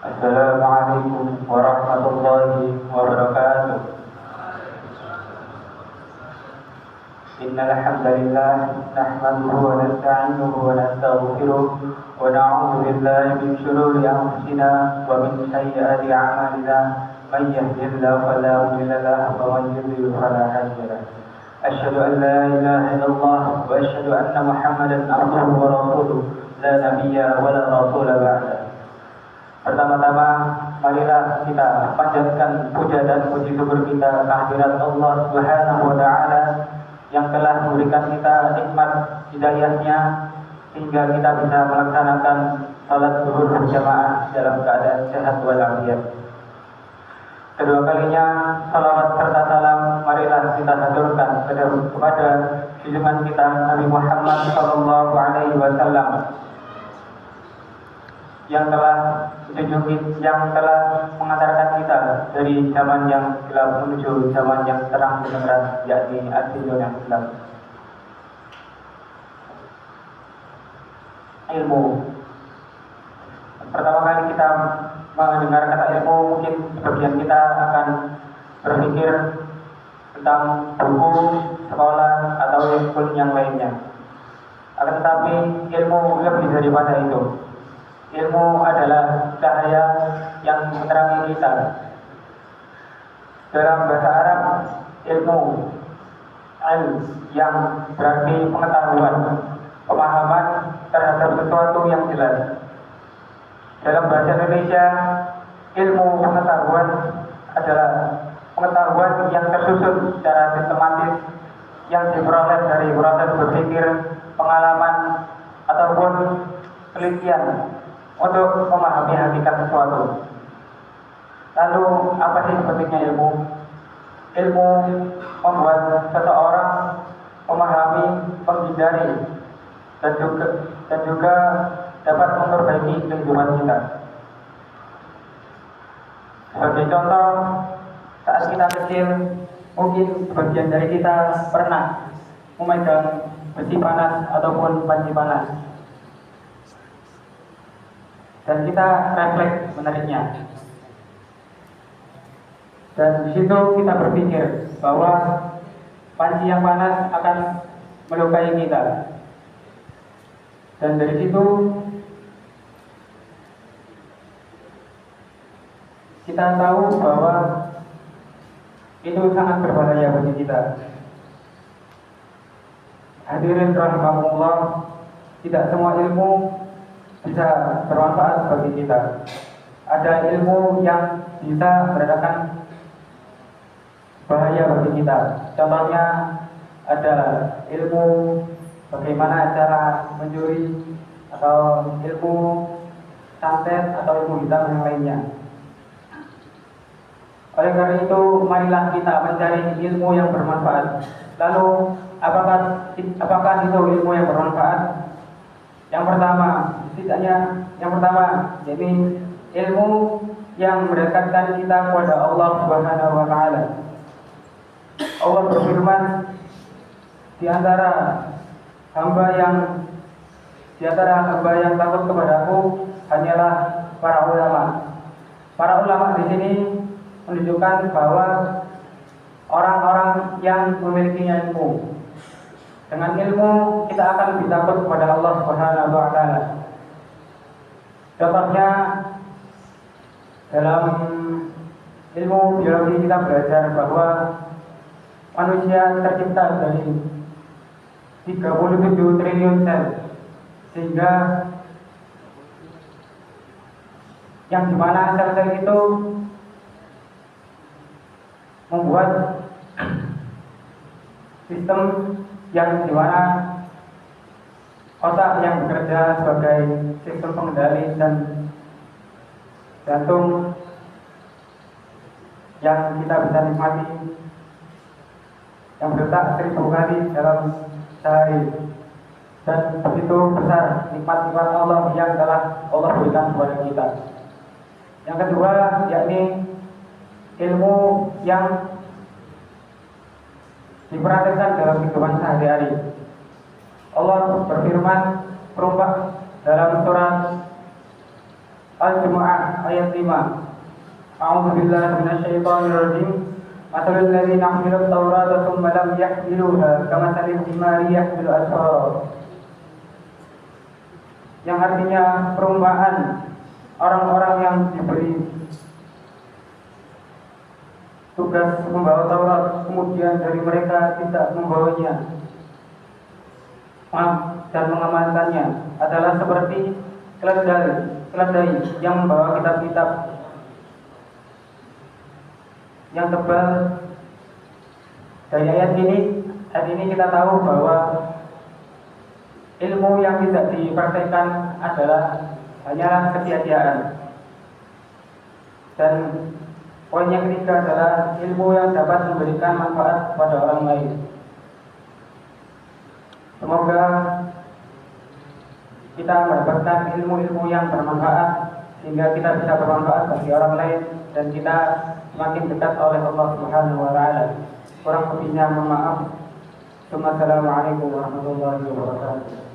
السلام عليكم ورحمة الله وبركاته. إن الحمد لله نحمده ونستعينه ونستغفره ونعوذ بالله من شرور أنفسنا ومن سيئات أعمالنا. من يهده الله فلا مضل له ومن يضلل فلا هادي له. أشهد أن لا إله إلا الله وأشهد أن محمدا عبده ورسوله لا نبي ولا رسول بعده. Pertama-tama, marilah kita panjatkan puja dan puji syukur kita kehadirat Allah Subhanahu wa Ta'ala yang telah memberikan kita nikmat hidayahnya sehingga kita bisa melaksanakan salat zuhur berjamaah dalam keadaan sehat walafiat. Kedua kalinya, salawat serta salam marilah kita haturkan kepada junjungan kita Nabi Muhammad Sallallahu Alaihi Wasallam yang telah mengantarkan kita dari zaman yang gelap menuju zaman yang terang benderang, yakni ad-dinul Islam. Ilmu. Pertama kali kita mendengar kata ilmu, mungkin sebagian kita akan berpikir tentang buku, sekolah, atau ilmu yang lainnya. Akan tetapi ilmu lebih daripada itu. Ilmu adalah cahaya yang menerangi kita. Dalam bahasa Arab, ilmu yang berarti pengetahuan, pemahaman terhadap sesuatu yang jelas. Dalam bahasa Indonesia, ilmu pengetahuan adalah pengetahuan yang tersusun secara sistematis yang diperoleh dari proses berpikir, pengalaman, ataupun penelitian untuk memahami hakikat sesuatu. Lalu apa sih pentingnya ilmu? Ilmu membuat seseorang memahami, menghindari, dan juga dapat memperbaiki kehidupan kita. Sebagai contoh, saat kita kecil, mungkin sebagian dari kita pernah memegang besi panas ataupun panci panas, dan kita refleks menariknya. Dan di situ kita berpikir bahwa panci yang panas akan melukai kita. Dan dari situ kita tahu bahwa itu sangat berbahaya bagi kita. Hadirin rahimakumullah, tidak semua ilmu bisa bermanfaat bagi kita. Ada ilmu yang bisa mendatangkan bahaya bagi kita. Contohnya ada ilmu bagaimana cara mencuri, atau ilmu santet, atau ilmu hitam yang lainnya. Oleh karena itu, marilah kita mencari ilmu yang bermanfaat. Lalu, apakah itu ilmu yang bermanfaat? Yang pertama, yaitu ilmu yang mendekatkan kita kepada Allah Subhanahu wa Ta'ala. Allah berfirman, di antara hamba yang takut kepadaku hanyalah para ulama. Para ulama di sini menunjukkan bahwa orang-orang yang memiliki ilmu. Dengan ilmu kita akan lebih takut kepada Allah Subhanahu wa Ta'ala. Contohnya, dalam ilmu biologi kita belajar bahwa manusia tercipta dari 37 triliun sel, sehingga yang dimana sel-sel itu membuat sistem yang dimana otak yang bekerja sebagai sistem pengendali dan jantung yang kita bisa nikmati, yang berdetak 1000 kali dalam sehari. Dan begitu besar nikmat-nikmat Allah yang telah Allah berikan kepada kita. Yang kedua, yakni ilmu yang diperhatikan dalam kehidupan sehari-hari. Allah berfirman dalam surat Al-Jumu'ah ayat ayat 5. A'udzubillahi minasyaitonirrajim. Mathalul ladzina hamilut Taurata tsumma lam yahmiluha kamathalil himari yahmilu asfara. Yang artinya perumpamaan orang-orang yang diberi tugas membawa Taurat kemudian dari mereka tidak membawanya dan mengamalkannya adalah seperti keledai yang membawa kitab-kitab yang tebal. Dari ayat ini kita tahu bahwa ilmu yang tidak dipraktekkan adalah hanyalah kesia-siaan. Dan poin yang ketiga adalah ilmu yang dapat memberikan manfaat pada orang lain. Semoga kita mendapatkan ilmu-ilmu yang bermanfaat sehingga kita bisa bermanfaat bagi orang lain dan kita semakin dekat oleh Allah Subhanahu wa taala. Kurang lebihnya mohon maaf. Assalamualaikum warahmatullahi wabarakatuh.